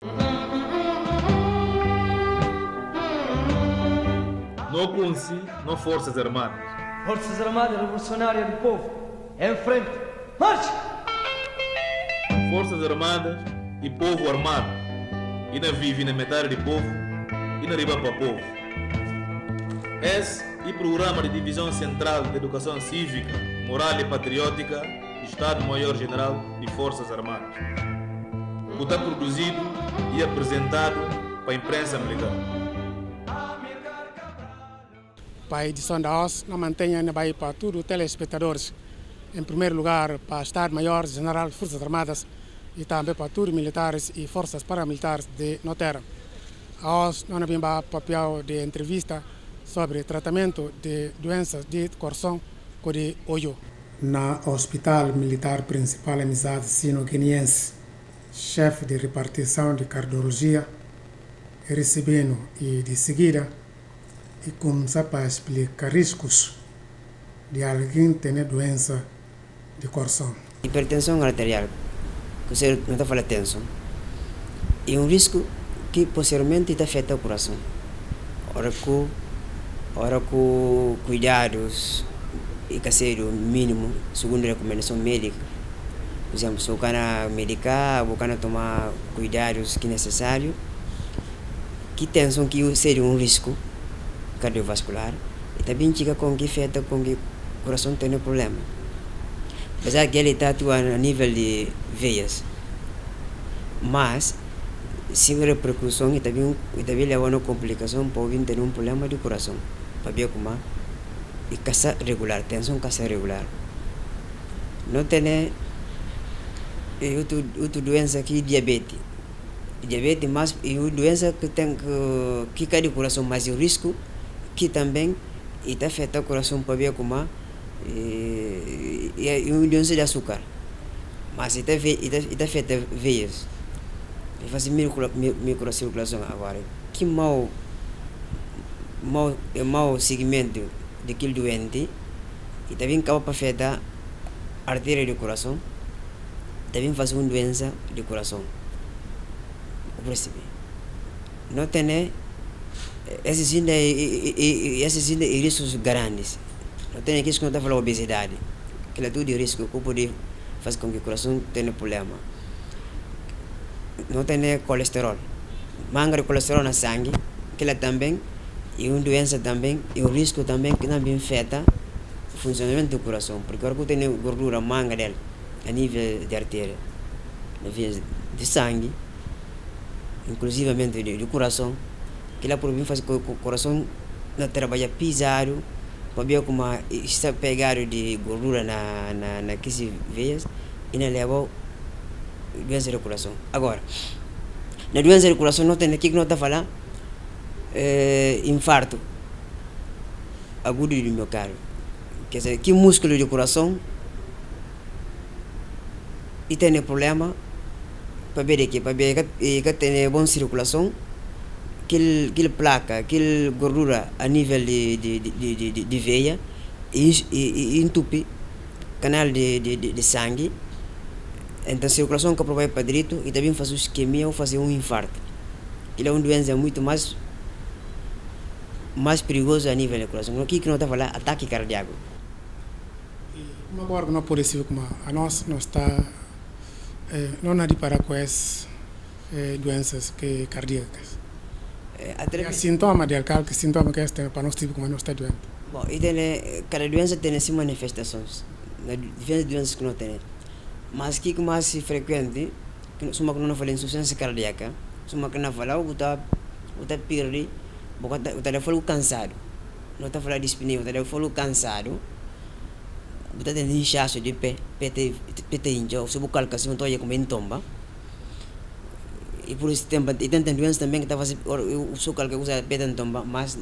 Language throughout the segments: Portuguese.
Não consi, não Forças Armadas. Forças Armadas Revolucionárias do Povo, em frente, marche! Forças Armadas e Povo Armado. E na vive na metade de povo e na riba para povo. Esse e Programa de Divisão Central de Educação Cívica, Moral e Patriótica do Estado-Maior-General de Forças Armadas. Que está produzido e apresentado para a imprensa militar. Para a edição da OS, não mantenha para todos os telespectadores. Em primeiro lugar, para o Estado-Maior-General de Forças Armadas e também para todos os militares e forças paramilitares de Notera. A OS não tem papel de entrevista sobre tratamento de doenças de coração com de olho. Na Hospital Militar Principal Amizade Sino-Guineense, chefe de repartição de cardiologia, recebendo e de seguida, e começa a explicar riscos de alguém ter doença de coração. Hipertensão arterial, que você não está falando de tensão, é um risco que possivelmente afeta o coração. Ora com cuidados e caseiro mínimo, segundo a recomendação médica. Por exemplo, se o cara medicar, o cara tomar cuidados que é necessário, que tensão que seria um risco cardiovascular, e também chega com que afeta com que o coração tem problema. Apesar que ele está atuando a nível de veias, mas sem repercussão e também leva a complicação pode ter um problema de coração. Para ver como e caça regular, tensão caça regular. Não tem outra doença que diabetes. Diabetes, mas é uma doença que tem que cai do coração, mas o risco que também afeta o coração para ver como é uma doença de açúcar. Mas afeta veias. E faz microcirculação agora. Que mau segmento daquele doente e também acaba para afetar a artéria do coração. Também faz uma doença do coração. Não tem esses riscos grandes. Não tem aqueles que não estão falando obesidade. Que é tudo de risco que pode fazer com que o coração tenha problema. Não tem colesterol. Manga de colesterol no sangue, que ela também é uma doença também, e o risco também que também afeta o funcionamento do coração. Porque agora que tem gordura manga dela, a nível de artéria, a nível de sangue, inclusivamente do coração, que ela pode fazer com que o coração não trabalhe pisado, para ver como está pegado de gordura naquelas veias e não leva doença do coração. Agora, na doença do coração não tem aqui que não está falando infarto agudo do miocárdio. Quer dizer, que músculo do coração e tem problema para ver que tem boa circulação, aquele placa, aquele gordura a nível de veia e entupe canal de sangue. Então a circulação que vai para direito e também faz isquemia ou fazer um infarto. Ele é uma doença muito mais perigosa a nível do coração. Aqui que não está falando ataque cardíaco. Mas agora não pode ser como a nós não está não há de parar com essas doenças cardíacas. E sintoma de alcalde, que sintoma que é para nós tipo como nós está doente. Bom, e cada doença tem essas manifestações. Diferentes doenças que não tem. Mas o que é mais frequente, se não fala em insuficiência cardíaca, se não fala, o está perdido, o está falando cansado. Não está falando de dispneia, o está falando cansado. O está tendo inchaço de pé, pé incha, se o calca se não está como em tomba. E por esse tempo, e tem doenças também que está fazendo, o seu calca usa pé em tomba, mas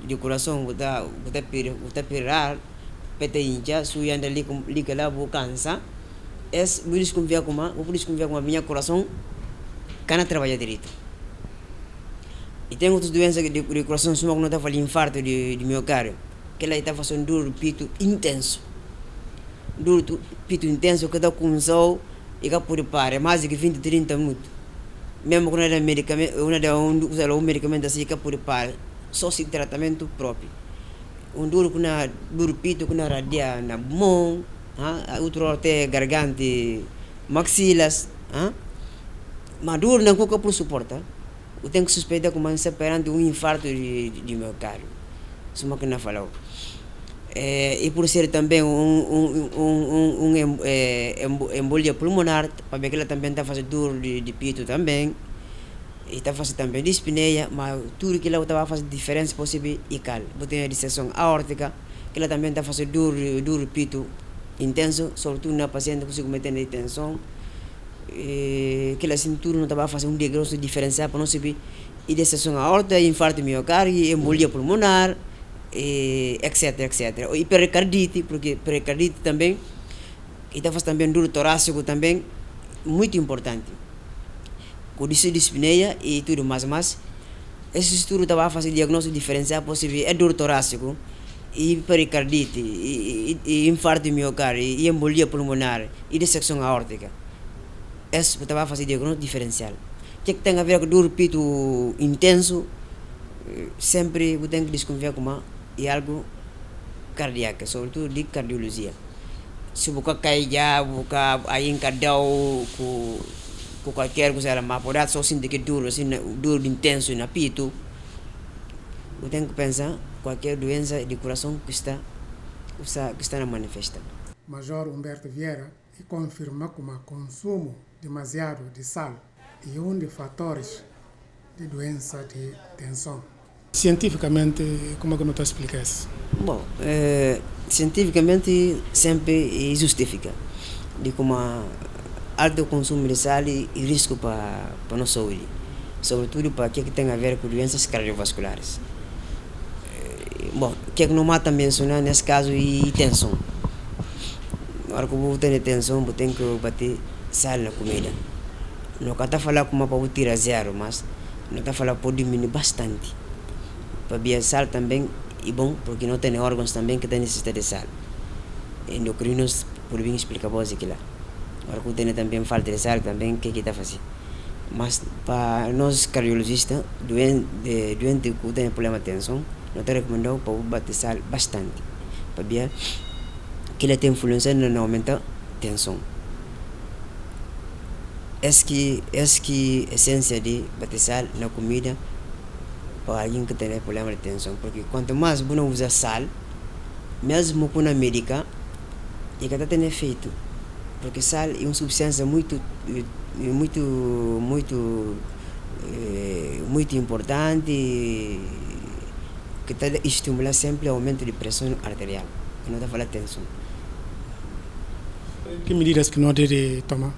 de coração, o está perdido, pé incha, se o anda ali que lá, o cansa. Por isso que a minha coração cana trabalhar direito. E tem outras doenças de coração, se não está falando infarto de miocárdio, que ela está fazendo dor do peito intenso. Dor do peito intenso que dá com o sol e que pode parar mais de 20, 30 minutos. mesmo quando é medicamento, usar um medicamento assim que por par, só se tratamento próprio. Duro com na duro pito com na radia na mão, outro até garganta, maxilas, mas duro não coca por suportar. Eu tenho que suspeitar como se perante um infarto de miocárdio. Isso é que não falou. E por ser também embolia pulmonar, para ver que ela também está fazendo dor de pito também, e está fazendo também dispneia, mas tudo que ela estava fazendo diferença possível e cal. Tem a dissecção aórtica, que ela também está fazendo dor de pito intenso, sobretudo na paciente que se cometendo em tensão, que ela cintura não estava fazendo um diagnóstico diferencial para não saber e dissecção aórtica, infarto miocárdio, embolia pulmonar, etc, etc. E pericardite, porque pericardite também, e está fazendo também dor torácico também, muito importante. Com dispneia e tudo mais, esse estudo estava a fazer diagnóstico diferencial possível, é dor torácico, e pericardite, e infarto miocárdio, e embolia pulmonar, e dissecção aórtica. Esse estava a fazer diagnóstico diferencial. O que tem a ver com dor pito intenso, sempre eu tenho que desconfiar como é algo cardíaco, sobretudo de cardiologia. Se você cair já, você aí encadeu com qualquer coisa, mas por só sinto que duro, assim, duro intenso na pito, eu tenho que pensar qualquer doença de coração que está na manifesta. Major Humberto Vieira confirma que o consumo demasiado de sal é um dos fatores de doença de tensão. Cientificamente, como é que não está explicando isso? Bom, cientificamente sempre justifica de como alto consumo de sal e risco para a nossa saúde, sobretudo para o que tem a ver com doenças cardiovasculares. Bom, o que não mata mencionar nesse caso é tensão. Na hora que eu tenho tensão, eu tenho que bater sal na comida. Não está falando como para tirar zero, mas não está falando para diminuir bastante. Para beber sal também é bom, porque não tem órgãos também que têm necessidade de sal. Endocrinos, por bem explicar para você que lá. Agora que tem também falta de sal também, o que está fazendo? Mas para nós cardiologistas, doente que tem problema de tensão, nós te recomendamos para bater sal bastante. Para ver que ele tem influência no aumento da tensão. Essa que a essência de bater sal na comida para alguém que tem problema de tensão, porque quanto mais você usa sal, mesmo com a médica, e que está tendo efeito, porque sal é uma substância muito importante que está estimula sempre o aumento de pressão arterial, que não está falando de tensão. Que medidas que nós devemos tomar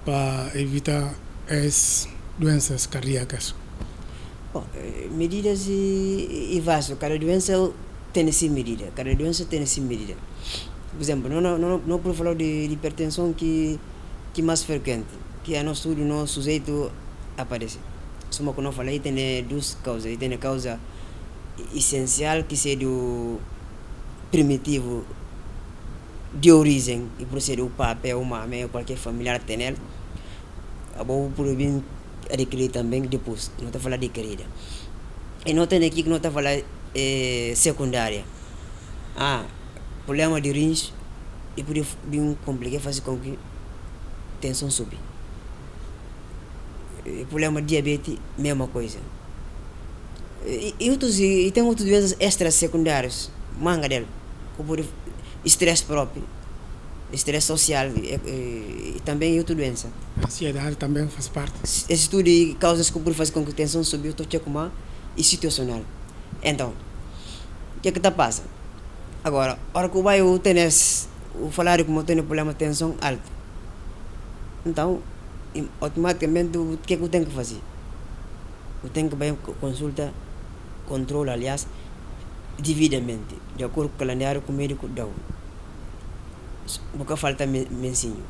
para evitar as doenças cardíacas? Bom, medidas e vasto, cada doença tem essa medida, Por exemplo, não por falar de hipertensão que mais frequente, que a nosso estudo, no sujeito aparece. Só que não falei, tem duas causas, tem a causa essencial que seria o primitivo de origem, e por ser o papel, uma mãe ou qualquer familiar tem ele, a boa por vir adquirir também depois, não está falando de querida. E não tem aqui que não está falando secundária. Problema de rins e por vir complicar fazer com que tensão suba. Problema de diabetes, mesma coisa. E tem outras doenças extra secundárias, manga dela, como estresse próprio, estresse social e também outra doença. A ansiedade também faz parte. Esse tudo de causas que por fazer com que a tensão subiu, estou como é situacional. Então, o que está passando? Agora, a hora que eu tenho o falar como eu tenho problema de tensão alta, então, automaticamente, o que eu tenho que fazer? Eu tenho que ir consulta, controle, aliás, devidamente, de acordo com o calendário que o médico dá. Nunca falta mensinho.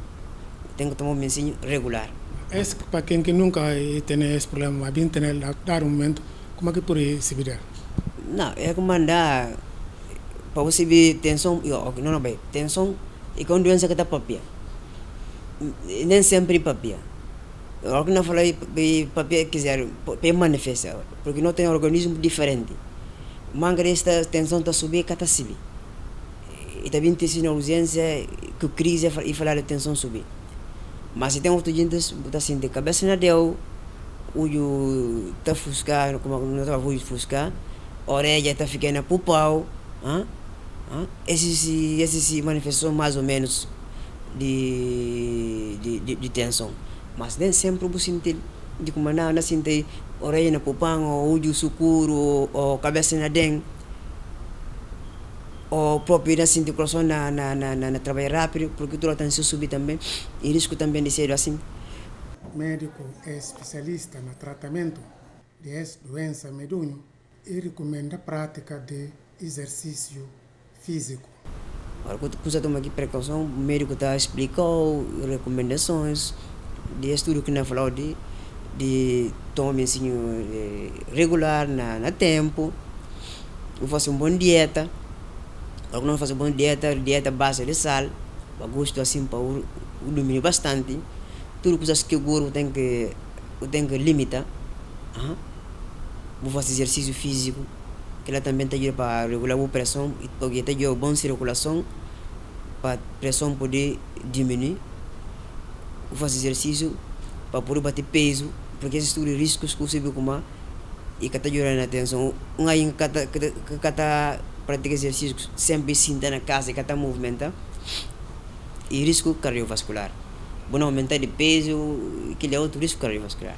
Tenho que tomar um mensinho regular. Esse para quem que nunca tem esse problema, mas bem tem dar um momento, como é que pode se virar? Não, é como andar para você ver tensão, não bem, tensão e com doença que está papia. Nem sempre papia. O que não fala papel quiser para manifestar, porque não tem organismo diferente. Manga esta tensão está subir, está subir. E também tem na urgência que crise e falar de tensão subir. Mas se tem outro gente está assim de cabeça na deu, o está fuscar, como não está fuscar, orelha está ficando pupau, esses manifestações mais ou menos de tensão. Mas nem sempre eu sinto de como não sinto orelha na pupão, ou olho sucuro, ou cabeça na den, ou próprio não sinto coração na trabalho rápido, porque tudo tem que subir também, e risco também de ser assim. O médico é especialista no tratamento dessa doença medonha e recomenda a prática de exercício físico. Agora, quando você toma aqui precaução, o médico está explicando recomendações de estudo que não falou de tomar medicina regular na tempo, eu faço uma boa dieta, eu não faço uma boa dieta base de sal, eu gosto assim para o domínio bastante, tudo coisas que eu gosto tem que limitar, vou fazer exercício físico, que ela também ajuda para regular a pressão, porque ajuda a boa circulação, para a pressão poder diminuir. Vou fazer exercício para poder bater peso, porque esses tudo riscos que você vê como e que está ajudando na atenção. Aí que está pratica exercício sempre sinta na casa e que está movimentando, e risco cardiovascular. Bom, aumentar de peso, que é outro risco cardiovascular.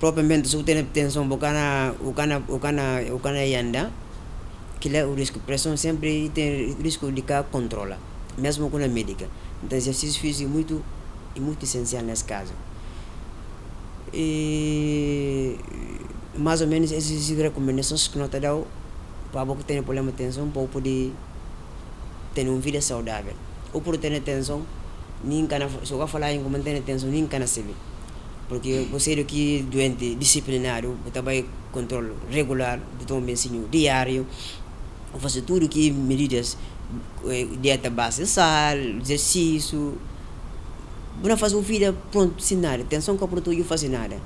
Propriamente, se você tem tensão, o cana anda, que é o risco, pressão sempre tem risco de que controla, mesmo com a médica. Então, exercício físico é muito essencial nesse caso. E mais ou menos essas recomendações que nós damos para você ter problema de tensão, para poder ter uma vida saudável. Ou por ter tensão, se eu falar em como ter tensão, ninguém can saber. Porque você é que doente disciplinário, você trabalha controle regular, você toma medicina diário, você faz tudo que medidas, dieta base de sal, exercício. Você faz uma vida pronto, sem nada, tensão que eu não faz nada.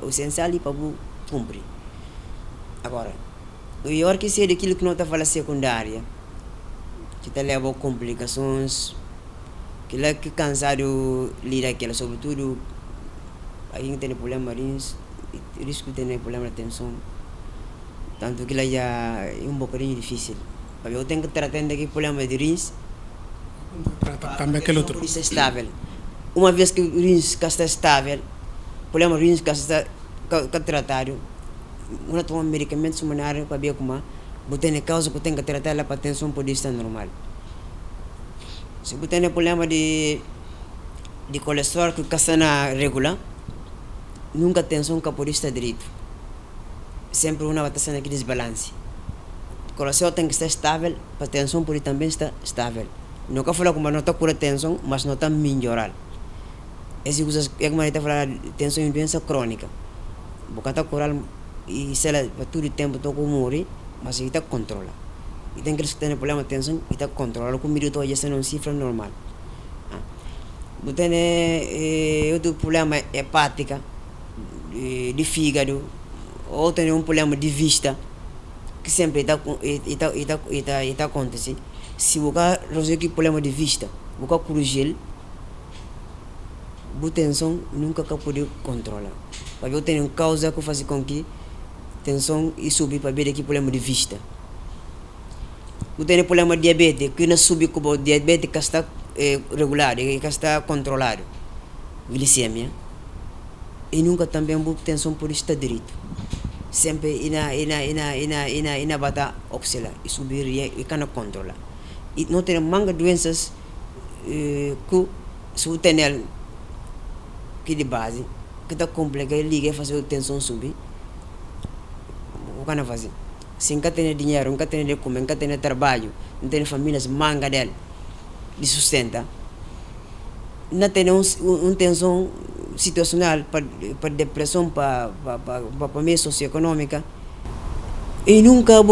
O essencial é para você cumprir. Agora, o pior que ser aquilo que não está falando secundária, que está levando complicações, que é que cansado lidar aquela, sobretudo aí tem problema de risco de ter problema de tensão, tanto que lá já é um bocadinho difícil. Eu tenho que tratar daquele problema de rins, Também aquele outro. por isso é estável. Uma vez que o rins está estável, o problema de rins está tratado, uma toma medicamentos semanários para ver como botar na causa que tem que tratar ela para a tensão poder estar normal. Se você tem problema de colesterol que está na regular, nunca a tensão que pode estar direito. Sempre uma vai estar naquele desbalance. O colesterol tem que estar estável, para a tensão pode também estar estável. Nunca falo como não está cura tensão, mas não está melhorar. Essas coisas é como a gente fala, tensão é doença crônica. Porque está curando e se ela para todo o tempo está com morrer, mas ele está controla. E tem que ter problema de tensão e está controla. Com o minuto já está numa cifra normal. Você tem outro problema hepática, de fígado, ou tem um problema de vista, que sempre está acontecendo. Se você resolver o problema de vista, você corrigir, a tensão nunca pode controlar. Porque eu tenho causa que faz com que a tensão subir para ver aquele problema de vista. Eu tenho problema de diabetes, que não sube como diabetes que está regular, que está controlado, glicemia, e nunca também a tensão pode estar direito. Sempre ina bata oxila, e subir e cana controlar. E não tem manga doenças que se tem que de base, que está complicado, liga e faz a tensão subir, o que não fazer? Se não tem dinheiro, não tem de comer, não tem trabalho, não tem famílias, manga dela, de sustenta, não tem tensão situacional para depressão, para meio socioeconômica, e nunca a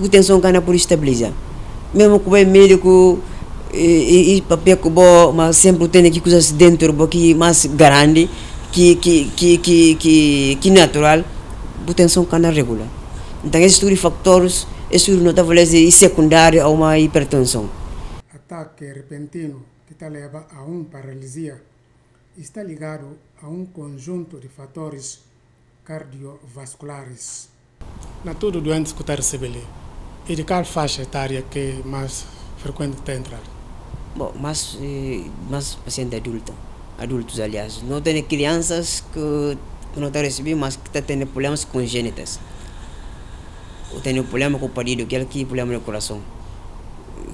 tensão cana por estabilizar. Mesmo que o médico e papel que bom, mas sempre tem aqui coisas dentro que mais grande que natural, tensão cana regular. Então esses tudo fatores, esses não tá e secundário a uma hipertensão. Ataque repentino que te leva a paralisia está ligado a conjunto de fatores cardiovasculares. Na tudo doentes que está recebendo, e de qual faixa etária que mais frequente está entrando? Bom, mais paciente adultos aliás. Não tem crianças que não estão recebendo, mas que estão tendo problemas congênitos. Ou tem problema com o parido, que é problema no coração.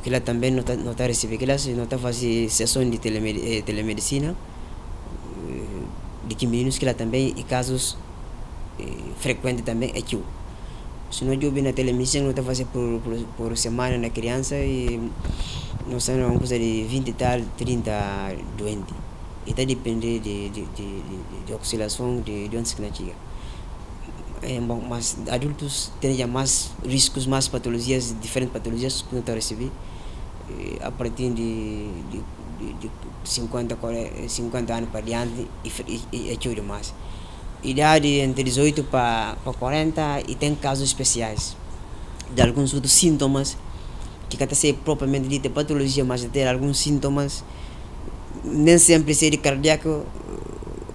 Que ela também não está recebendo, que ela não está fazendo sessão de telemedicina, de 15 minutos, que ela também, e casos frequentes também, é que se não eu na telemedicina, não está fazendo por semana na criança, e não sei, uma coisa de 20 e tal, 30 doentes. E está depende de oscilação de doenças que não chegam. Mas adultos têm já mais riscos, mais patologias, diferentes patologias que não estão recebendo a partir de 50 anos para diante e é tudo mais. Idade entre 18 para 40 e tem casos especiais de alguns outros sintomas que até ser propriamente dita patologia, mas ter alguns sintomas nem sempre ser cardíaco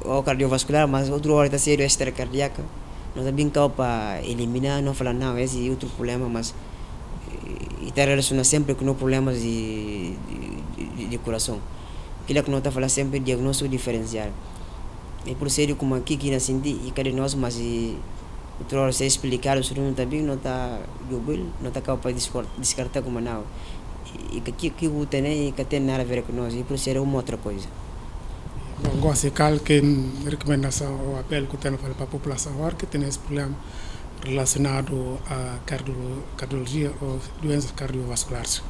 ou cardiovascular, mas outra hora está ser extracardíaco. Nós também para eliminar, não falar não, esse é outro problema, mas está relacionado sempre com problemas de coração. Aquilo que nós está falando sempre diagnóstico diferencial. E por ser como aqui que nós sentimos e cada nós, mas outra hora se explicar, o não também não está não está capaz de descartar como não. E que o tem e que tem nada a ver com nós, e por ser uma outra coisa. Bom, gosto que recomendação ou apelo que tem para a população agora que tem esse problema relacionado à cardiologia ou doenças cardiovasculares.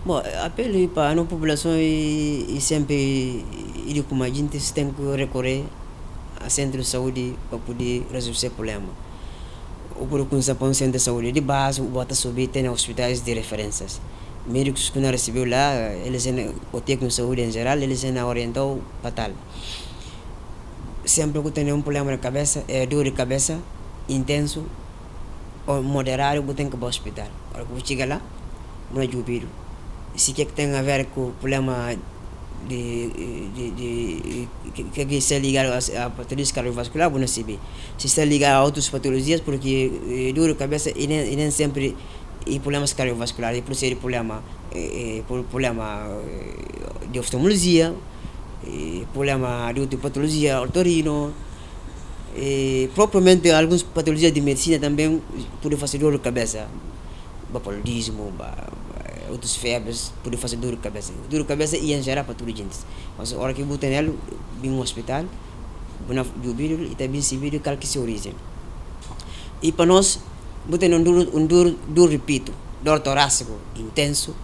Bom, apelo para a população e sempre como a gente tem que recorrer a centro de saúde para poder resolver esse problema. Ou por um centro de saúde de base, bota subir, tem hospitais de referências. Médicos que não recebeu lá, eles o técnico de saúde em geral, eles orientam para tal. Sempre que tem problema na cabeça, dor de cabeça, intenso ou moderado, tem que ir para o hospital. Agora que chega lá, não é jubido. Se que tem a ver com o problema que está ligado a patologias cardiovasculares, não saber. Se está ligado a outras patologias, porque dor de cabeça e nem sempre e problemas cardiovasculares, por ser problema de oftalmologia, problema de patologia otorrino, propriamente algumas patologias de medicina também podem fazer dor de cabeça, paludismo, outras febres, podem fazer dor de cabeça. Dor de cabeça e em geral para tudo gente. Mas a hora que eu tenho ele, vim no hospital, e também se viu qual que é a origem. E para nós, eu tenho dor, repito, dor torácico intenso,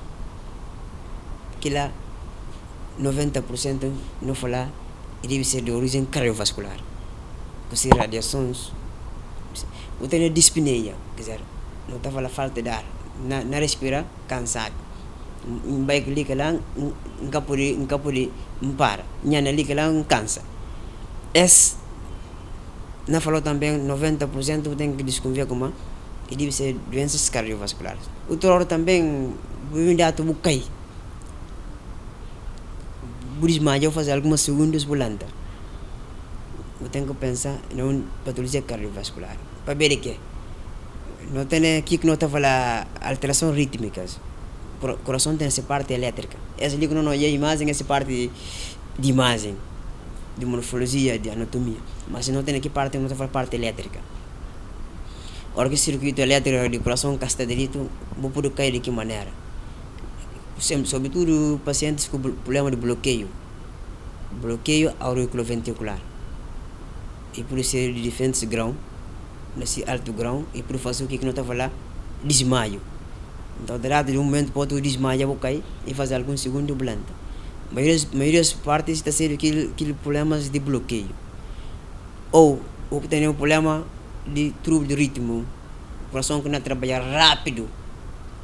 que lá 90% não falar e deve ser de origem cardiovascular. Com as radiações, eu tenho dispneia, quer dizer, não está falando falta de ar, não respira, cansado. Vai que lá, nunca pode para, nhana ali que lá, cansa. Esse, não falou também 90% tem que desconfiar como e deve ser doenças cardiovasculares. Outra hora também, o dato bucai. Por isso, eu fazer algumas segundos volando. Eu tenho que pensar em patologia cardiovascular. Para ver que não tem aqui que não está falando alterações rítmicas. O coração tem essa parte elétrica. Essa ali que não é imagem, essa parte de imagem, de morfologia, de anatomia. Mas não tem aqui parte, não está falando parte elétrica. Ora que o circuito elétrico do coração está direito, vou poder cair de que maneira? Sobretudo pacientes com problema de bloqueio auriculoventricular. E por ser de diferentes grau, nesse alto grau, e por fazer o que não está falando, desmaio. Então, de um momento para outro, desmaia, vou cair e fazer alguns segundos blanda. A maioria das partes está sendo aqueles problemas de bloqueio. Ou tem um problema de truque de ritmo, o coração que não trabalha rápido.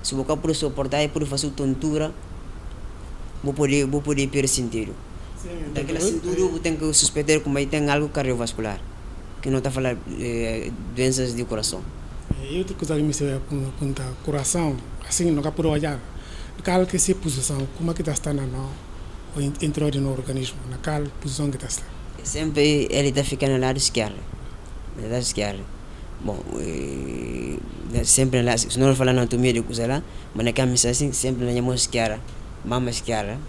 Se o boca por suportar, pode fazer tontura vou poder perder sentido. Daquela cintura eu tenho que suspeitar como aí tem algo cardiovascular, que não está a falar doenças do coração. E outra coisa que me serve com o coração, assim, não dá por olhar. Naquela que se posição, como é que está no interior do organismo, naquela posição que está. Sempre ele está ficando no lado esquerdo. Bom, sempre lá, se não falar na anatomia de coisa lá, mas na camisa assim, sempre na mão esquerda, mama esquerda,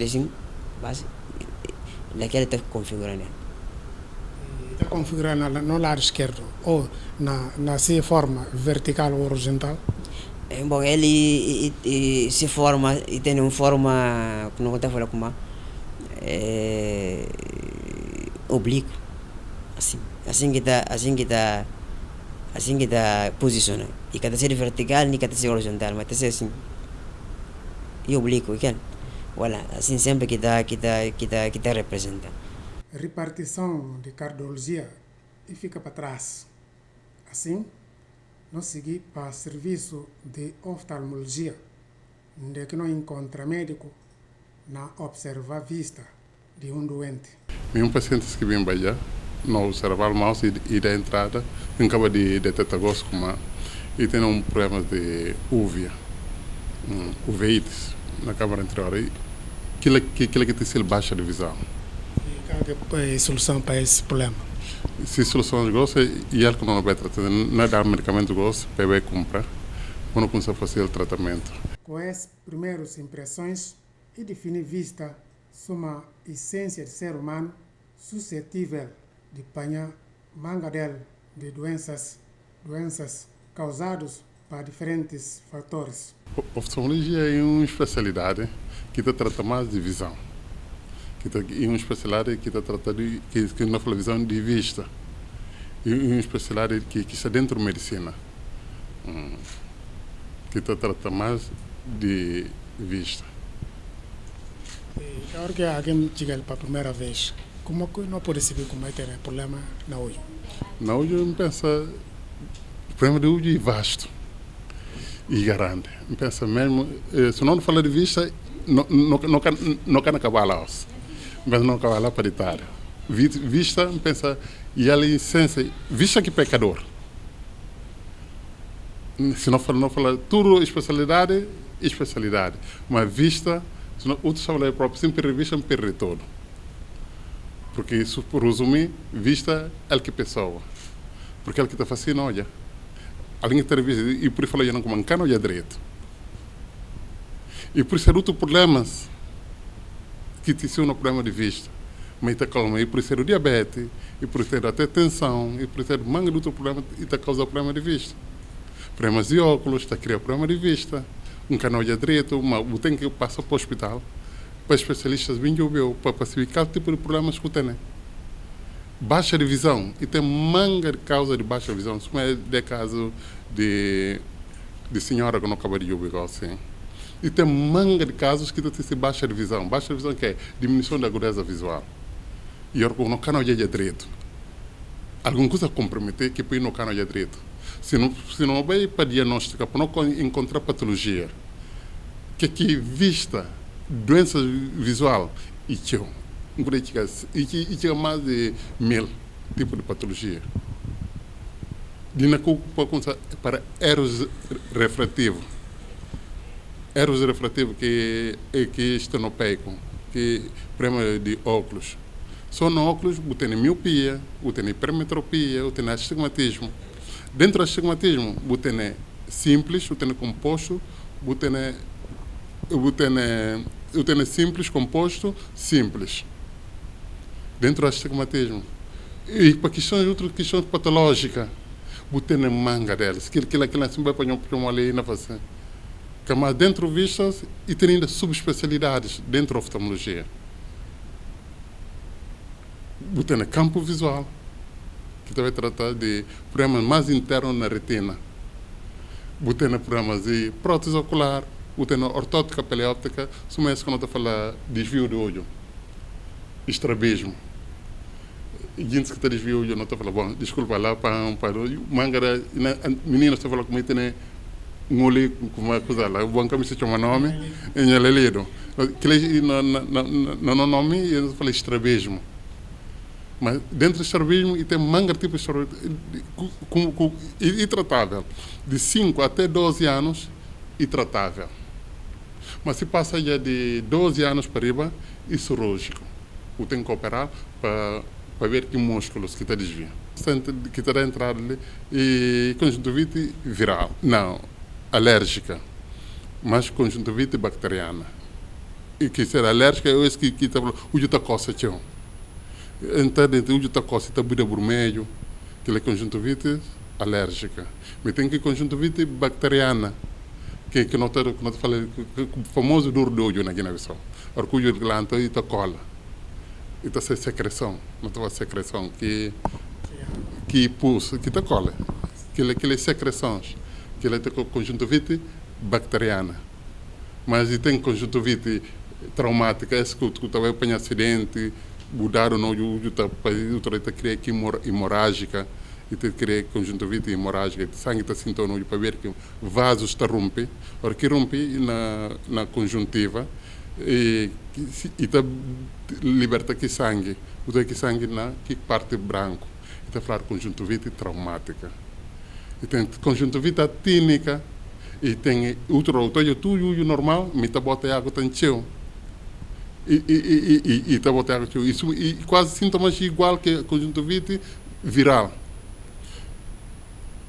assim, base, daquela está configurando. Está configurando no lado esquerdo, ou na sua forma vertical ou horizontal? Bom, ele se forma, e tem uma forma, como eu estava falando, como oblíquo, assim que está posicionado. E cada ser vertical, nem cada ser horizontal, mas está assim. E oblíquo, que voilà, assim sempre que está representa. Repartição de cardiologia e fica para trás. Assim, nós seguimos para serviço de oftalmologia, onde que não encontra médico na observar a vista de um doente. Um paciente que vem Bahia, não observa o mouse e da entrada, acaba de detectar gosto e tem problema de uveitis na câmara anterior. Aquilo que tem baixa de visão. E qual é a solução para esse problema? Se solução de gosto, e ele que não vai tratar, não dá medicamento de gosto, para comprar, quando começa a fazer o tratamento. Com as primeiras impressões e definir vista, uma essência de ser humano suscetível de apanhar mangadel de doenças causadas por diferentes fatores. A oftalmologia é uma especialidade que trata mais de visão. É uma especialidade que trata que não fala visão de vista. É uma especialidade que está dentro da medicina. Que trata mais de vista. E agora que alguém chega para a primeira vez, como que não pode saber como é que é o problema na olho? Na olho, eu penso, o problema de olho é vasto e grande. Eu penso mesmo, se não falar de vista, não can acabar lá. Mas não acabar lá para editar. Vista, eu penso, e ela é essência, vista que pecador. Se não falar tudo especialidade, mas vista, se não outros falam próprio, sempre revista, sempre todo. Porque isso, por resumir, vista é o que pessoa. Porque é o que está fazendo, olha. Alguém está revista, e por isso fala, não como um cano, olha direito. E por isso é outro problemas que tem um problema de vista. Mas está calma, e por isso é o diabetes, e por isso é até tensão, e por isso é manga de outro problema, e está causando problema de vista. Problemas de óculos, está criando problema de vista. Um canal de direito, tem que passar para o hospital, para especialistas bem para classificar o tipo de problemas que tem. Baixa de visão, e tem manga de causa de baixa visão. Isso é de caso de senhora que não acaba de ouvir assim. E tem manga de casos que tem baixa de visão. Baixa de visão que é diminuição da agudeza visual. E eu no canal de direito. Alguma coisa comprometer que põe no canal de direito. Se não vai para diagnóstica, para não encontrar patologia, que vista, doença visual, e que mais de 1000 tipos de patologia. Para erros refrativos. Erros refrativos que estenopeico, que problema de óculos. Só no óculos, você tem miopia, você tem hipermetropia, você tem astigmatismo. Dentro do astigmatismo, você tem simples, você tem composto, você tem simples, composto, simples. Dentro do astigmatismo. E para outras questões patológicas, você tem manga delas. Aquilo assim vai para um ali na face. Mas dentro vistas e tem ainda subespecialidades dentro da oftalmologia. Você tem campo visual, que vai tratar de problemas mais internos na retina. Você tem problemas de prótese ocular, você tem ortótica peleóptica, isso mesmo que não está falando desvio de olho, estrabismo. E gente que está desvio de olho, não está falando, bom, desculpa lá, para manga, menina está falando como tem nguli como coisa lá, o banco me chama nome, e ele lido. Que no nome eu falei estrabismo. Mas dentro do estrabismo e tem manga tipo de tratável. De 5 até 12 anos, tratável. Mas se passa já de 12 anos para riba, é cirúrgico. O tem que operar para ver que músculos que está desviando. Que está entrando ali, e conjuntivite viral. Não, alérgica, mas conjuntivite bacteriana. E que ser alérgica é isso que está falando, o está coça, tchau. Então, dentro do está coça, está buda vermelho, que é conjuntivite alérgica. Mas tem que conjuntivite bacteriana, que não te falei, o famoso dor de olho na Guiné-Bissau. O cujo glândulo está cola. Está a secreção, não está a secreção, que pulsa, que está cola. Que secreções, que ele tem conjuntivite bacteriana. Mas tem conjuntivite traumática, é que tu vai apanhar acidente, mudar o olho, tu cria hemorrágica, e te cria conjuntivite hemorrágica, o sangue está sentindo olho para ver que vasos está rompe, porque que rompe na conjuntiva e está liberta que sangue, o que sangue na que parte branco, e está falar conjuntivite traumática, e tem conjuntivite atínica, e tem outro tudo normal, me está bota água tanto e está bota água isso e quase sintomas igual que a conjuntivite viral.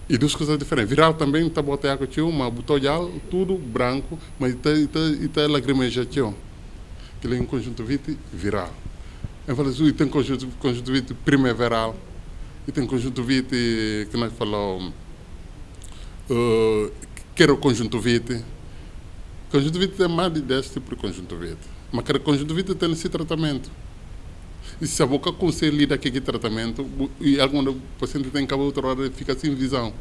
E duas coisas diferentes. Viral também está bota água mas botou tudo branco, mas está lagrimeja que é um conjuntivite viral. Eu falo assim, tem conjuntivite primaveral, e tem conjuntivite que nós falamos queroconjuntivite. Conjuntivite tem mais de 10 tipos de conjuntivite. Mas cada conjuntivite tem esse tratamento. E se a boca consegue lidar com esse tratamento, e algum paciente tem que outra hora fica sem visão.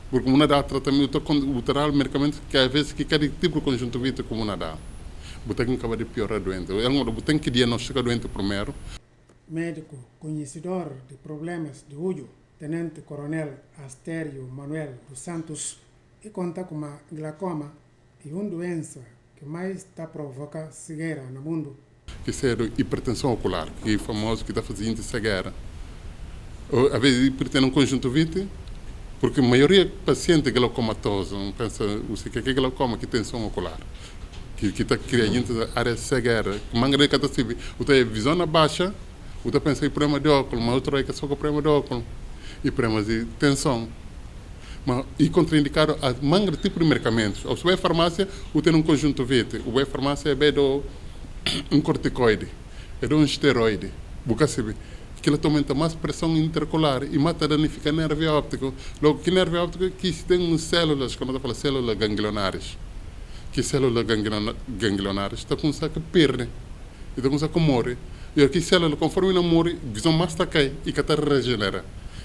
Porque não dá tratamento, o medicamento que às vezes que cada tipo de conjuntivite como não dá. Você tem que acabar de piorar doente. Você tem que diagnosticar doente primeiro. Médico conhecedor de problemas de olho, Tenente Coronel Astério Manuel dos Santos, e conta com a glaucoma e uma doença que mais está provocando cegueira no mundo. Que é hipertensão ocular, que é famoso, que está fazendo cegueira. Às vezes tem conjuntivite, porque a maioria do paciente glaucomatoso pensa que é glaucoma, que tem tensão ocular, que está criando área de cegueira, que manga de catástrofe, o tem visão baixa, o tem pensa em problema de óculos, mas outro é que só com problema de óculos, e problemas de tensão. E contraindicado a manga de tipo de medicamentos. Ou se vai à farmácia, o tem conjuntivite, o vai à farmácia é um corticoide, é um esteroide, porque que ele aumenta mais pressão intercolar e mata danifica nervo óptico. Logo, que nervo óptico que tem células, quando eu falo células ganglionares, que células ganglionares está com que perde, e está com que morre. E aqui célula, conforme não morre, visão mais está cai e que está regenera.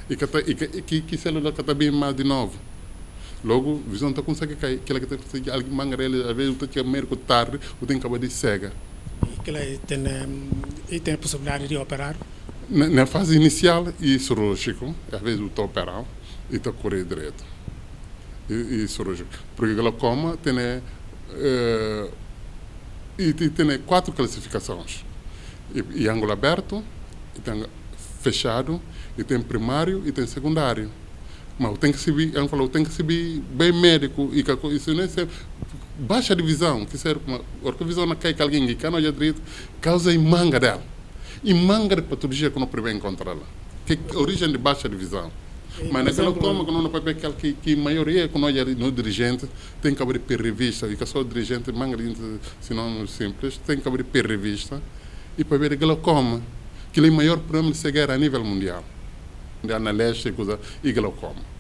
E que célula que está bem mais de novo. Logo, visão está com que cai, que ela está com alguém mangarela, às vezes o que é médico tarde, o tem que acabar de cega. E tem a possibilidade de operar? Na fase inicial, e cirúrgico, às vezes eu estou operando e estou correndo direto. E cirúrgico. Porque glaucoma tem 4 classificações. E ângulo aberto, e tem fechado, e tem primário e tem secundário. Mas tem que subir, tem que subir bem médico, e isso não é baixa de visão, que serve porque a visão não cai que alguém que não é direito, causa em manga dela. E manga de patologia que não prevê encontrá-la. Que é a origem de baixa de visão. Mas naquela toma que não pode ver que a maioria que nós no dirigente tem que abrir revista, e que só o dirigente, manga de sinônimo simples, tem que abrir revista e para ver glaucoma, que é o maior problema de cegueira a nível mundial. Na leste e glaucoma.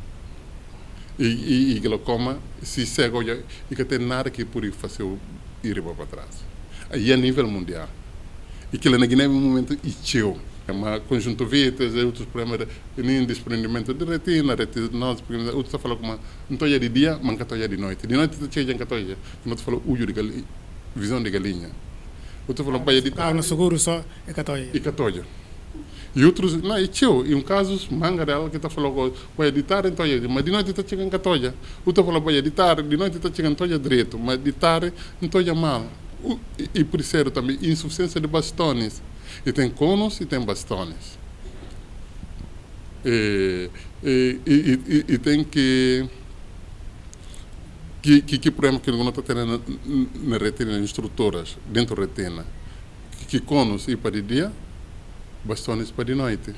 E glaucoma, se cego, e que tem nada que pode fazer ir para trás. Aí a nível mundial. E que na Guiné, no momento, encheu. Mas conjuntivite, outros problemas de desprendimento de retinose, outros estão falando como não estou de dia, mas não estou de noite. De noite, estou cheio de encatóia. Não estou falando olho de galinha, visão de galinha. Outros falam para de no seguro só é catóia. E catóia. E outros, não, e tio, em um caso, manga dela que está falando, vai editar então, mas de noite está chegando a toalha. Outra falou, vai editar, de noite está chegando a toalha direito, mas editar então mal. E por isso também, insuficiência de bastões. E tem conos e tem bastões. E tem que problema que não está tendo na retina, nas estruturas, dentro da retina. Que conos e para de dia, bastões para de noite.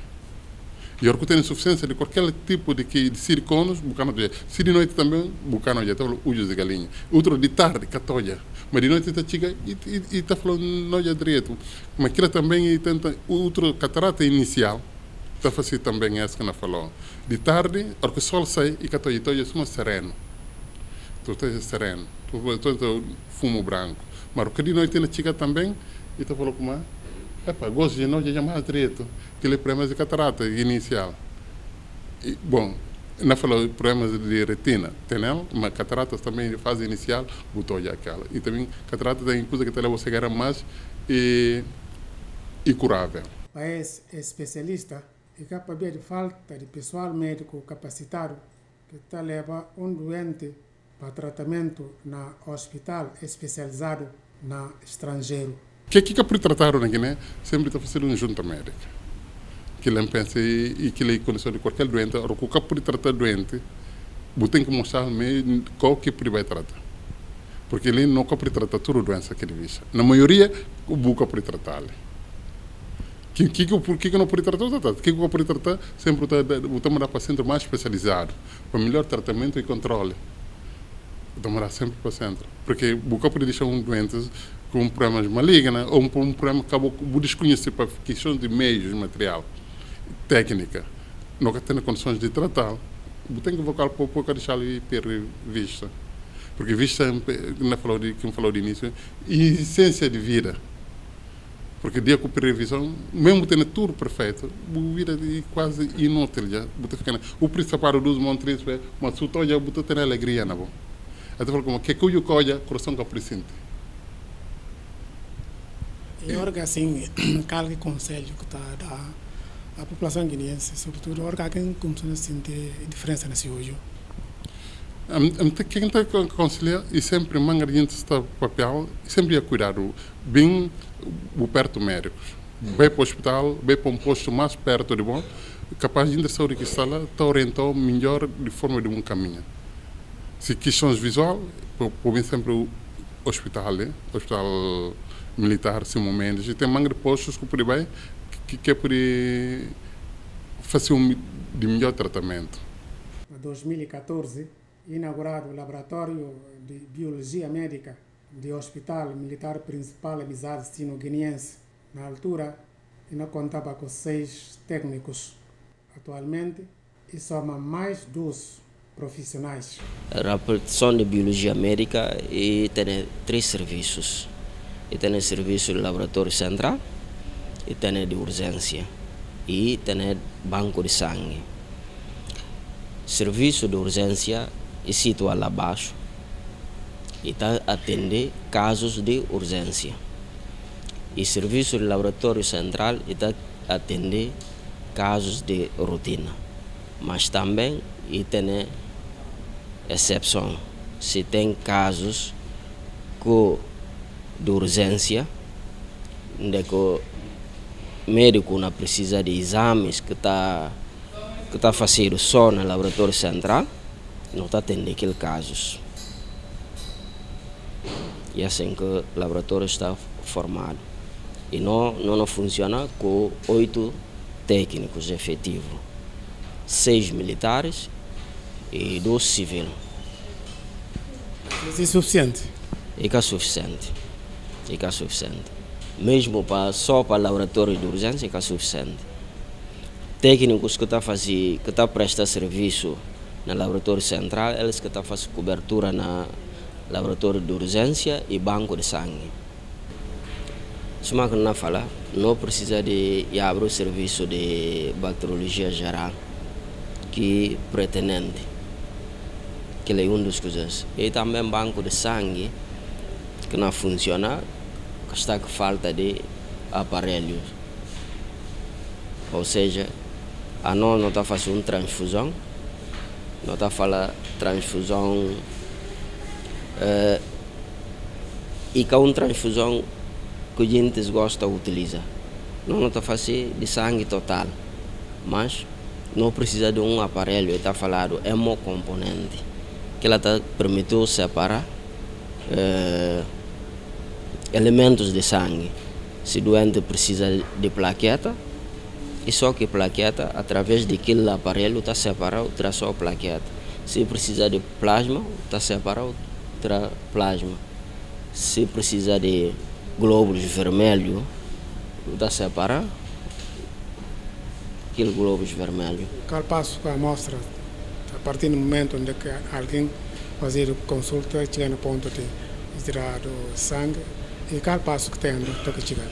E agora que tem insuficiência de qualquer tipo de siliconos, bucano de se de noite também, bucano de então ujos de galinha. Outro de tarde, catoia. Mas de noite está chega e está falando noia direito. Mas aquilo também tenta outro catarata inicial. Está fazendo também essa que não falou. De tarde, a hora que o sol sai e catoia, então é só sereno. Tu estás sereno. Tu fumo branco. Mas o que de noite ainda chega também e está falando como é? Epa, gosto de noite já mais direito. Aquele problema de catarata inicial. E, bom, não falou problemas de retina, tem ela, mas catarata também de fase inicial, botou já aquela. E também catarata tem coisa que te leva a chegar mais e curável. Para esse especialista, é capaz de falta de pessoal médico capacitado que está leva doente para tratamento na hospital especializado na estrangeiro. Que para tratar na Guiné sempre está fazendo junta médica. Que ele pensa e que ele conhece de qualquer doente, ou que para tratar doente, você tem que mostrar qual que vai tratar. Porque ele não pode tratar toda a doença que ele vê. Na maioria, o buca pode tratar. Por que não pode tratar? O que pode tratar? Sempre está mandar paciente mais especializado, para melhor tratamento e controle. Então, mandar sempre para o centro. Porque o buca pode deixar um doente com problemas malignos ou um problema que acabou desconhecer para questões de meios, de material, técnica, não tem condições de tratar, tem que invocar para pouco deixar ele perder vista. Porque vista, como falou de início, é essência de vida. Porque dia com previsão, mesmo tendo tudo perfeito, a vida é quase inútil. O principal dos montes, mas se tu já tem alegria na boca. Então, falo como que eu colho, coração que presente. E orga assim, qual conselho que está a população guineense, sobretudo orga quem começa a sentir diferença nesse hoje? Quem está a aconselhar e sempre manga de gente está papel, sempre a cuidar bem o perto médicos. Vai para o hospital, vai para um posto mais perto de bom, capaz de saúde que está lá, está orientado melhor de forma de um caminho. Se questões visual, por sempre o hospital militar, sim, momentos, e tem manga de postos que por aí que pode fazer de melhor tratamento. Em 2014, inaugurado o Laboratório de Biologia Médica do Hospital Militar Principal Amizade Sino-Guineense. Na altura, ainda contava com 6 técnicos. Atualmente, e soma mais 2 profissionais. A repartição de Biologia Médica e tem 3 serviços. E tem o serviço do laboratório central, e tem de urgência, e tem banco de sangue. Serviço de urgência é situado lá abaixo e está atendendo casos de urgência. E serviço do laboratório central está atendendo casos de rotina. Mas também tem exceção. Se tem casos de urgência, onde o médico não precisa de exames que está fazendo só no laboratório central, não está atendendo aqueles casos. E assim que o laboratório está formado. E não funciona com 8 técnicos efetivos, 6 militares e 2 civis. Isso é suficiente? É suficiente. É suficiente. Mesmo só para o laboratório de urgência é suficiente. Técnicos que estão prestando serviço no laboratório central, eles que estão fazendo cobertura no laboratório de urgência e banco de sangue. Só que não fala, não precisa de abrir o serviço de bacteriologia geral, que pretendente, que é uma das coisas. E também banco de sangue, que não funciona, que está com falta de aparelhos. Ou seja, a nós não está fazendo transfusão, não está falando transfusão e que é uma transfusão que a gente gosta de utilizar. Não está fazendo de sangue total, mas não precisa de um aparelho, está falando hemocomponente, que ela está permitindo separar elementos de sangue. Se o doente precisa de plaqueta, e só que plaqueta, através daquele aparelho, está separado, traz só a plaqueta. Se precisa de plasma, está separado, traz plasma. Se precisa de glóbulos vermelhos, está separado, aquele glóbulos vermelho. Qual passo que a amostra, a partir do momento onde alguém fazer consulta, chega no ponto de tirar o sangue, e qual passo que tem até que chegar?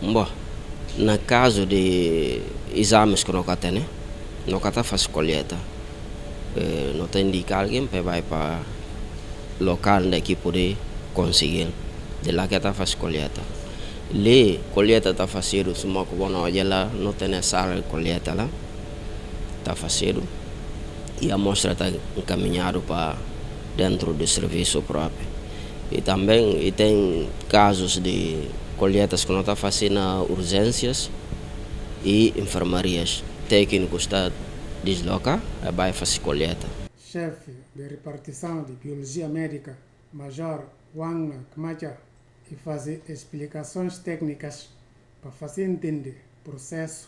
Bom, no caso de exames que nós temos, nós fazemos colheita. Não tem indicar alguém para vai para local onde poder conseguir. De lá que está fazendo colheita. Lê colheita está fazendo, se uma coisa olha lá, não tem sala de colheita lá, está fazendo. E a amostra está encaminhada para dentro do serviço próprio. E também tem casos de colheitas que não está fazendo nas urgências e enfermarias. Técnico está deslocar e vai fazer colheita. Chefe de repartição de biologia médica, Major Wang Kmacha, e fazer explicações técnicas para fazer entender o processo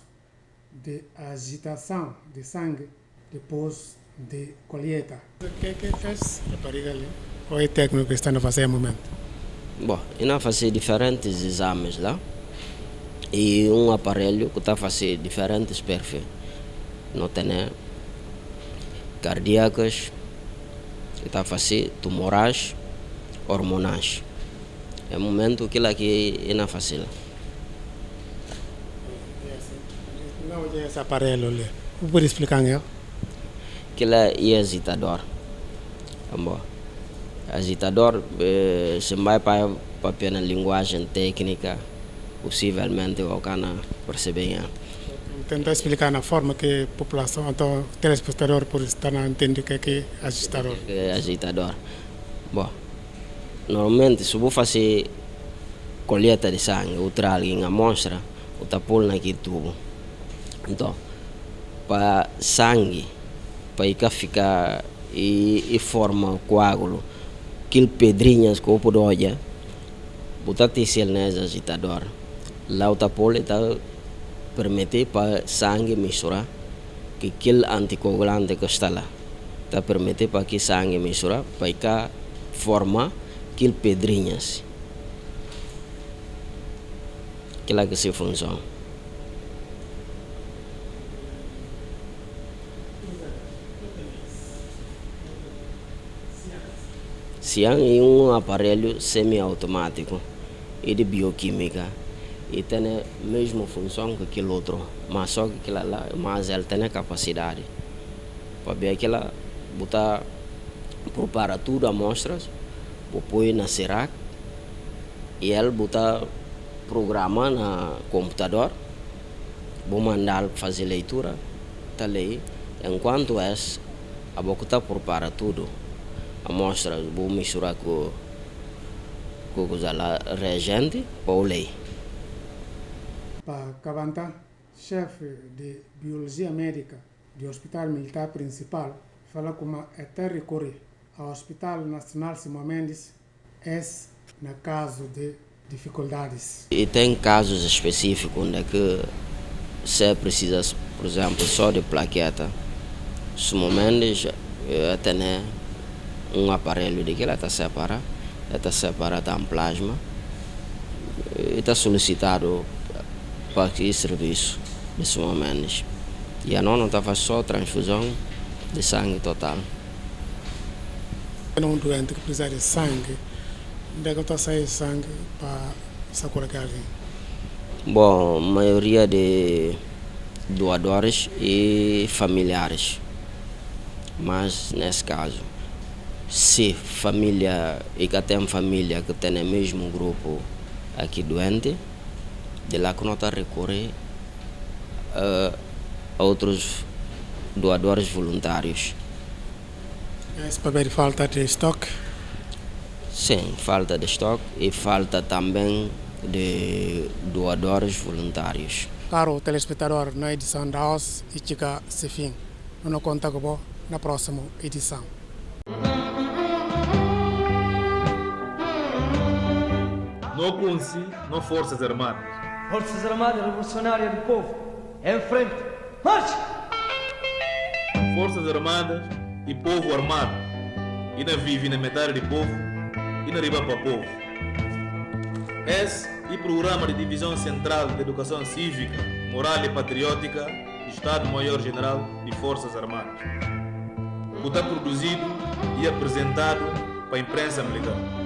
de agitação de sangue depois de colheita. O que é essa rapariga ali? Qual é o técnico que está a fazer no momento? Bom, nós fazemos diferentes exames lá e um aparelho que está a fazer diferentes perfis. Não tem cardíacas, está a fazer tumorais, hormonais. É o momento que aqui não faz lá. Não é esse aparelho ali. Pode explicar ele? Que é agitador. Bom, agitador se vai para a linguagem técnica, possivelmente o cana perceber. Tentar explicar na forma que a população, então, telespectador, por estar a entender o que é agitador. É agitador. Bom, normalmente, se eu fazer colheita de sangue, eu trago em amostra, eu tapo naquele tubo. Então, para sangue, para ficar e forma coágulo, aquele pedrinhas que eu posso olhar, botar tecido nesse agitador. Lá o tapo está permite para sangue misturar, que aquele anticoagulante que está lá, está permite para que sangue misturar, para que forma aquele pedrinhas. Aquilo que se funciona. Cian é um aparelho semi-automático e de bioquímica e tem a mesma função que aquele outro, mas só que aquela lá, mas ele tem a capacidade para ver aquela, botar, prepara tudo amostras, põe na Serac e ele botar programa na computador, vou mandar fazer leitura, tá lei, enquanto a boca está prepara tudo. Amostra, vou misturar com a reagente para o lei. Para Cavanta, chefe de biologia médica do Hospital Militar Principal, fala como até recorrer ao Hospital Nacional Simão Mendes, no caso de dificuldades. E tem casos específicos onde que se precisa, por exemplo, só de plaqueta. Simão Mendes tem um aparelho de que ela está separada em plasma e está solicitado para que serviço nesse momento. E a nós não está fazendo só transfusão de sangue total. Um doente que precisa de sangue, onde é que está saindo sangue para sacurar alguém? Bom, a maioria de doadores e familiares, mas nesse caso, se família e que tem família que tem o mesmo grupo aqui doente, De lá que nós está recorrer a outros doadores voluntários. Esse papel falta de estoque. Sim, falta de estoque e falta também de doadores voluntários. Caro telespectador, na edição da OS e chega a fim. Não conta com você na próxima edição. Não consi, não Forças Armadas. Forças Armadas Revolucionárias do Povo, em frente, marche! Forças Armadas e Povo Armado. E na vive na metade de povo e na riba para povo. Esse é o Programa de Divisão Central de Educação Cívica, Moral e Patriótica do Estado-Maior-General de Forças Armadas. Que está produzido e apresentado para a imprensa militar.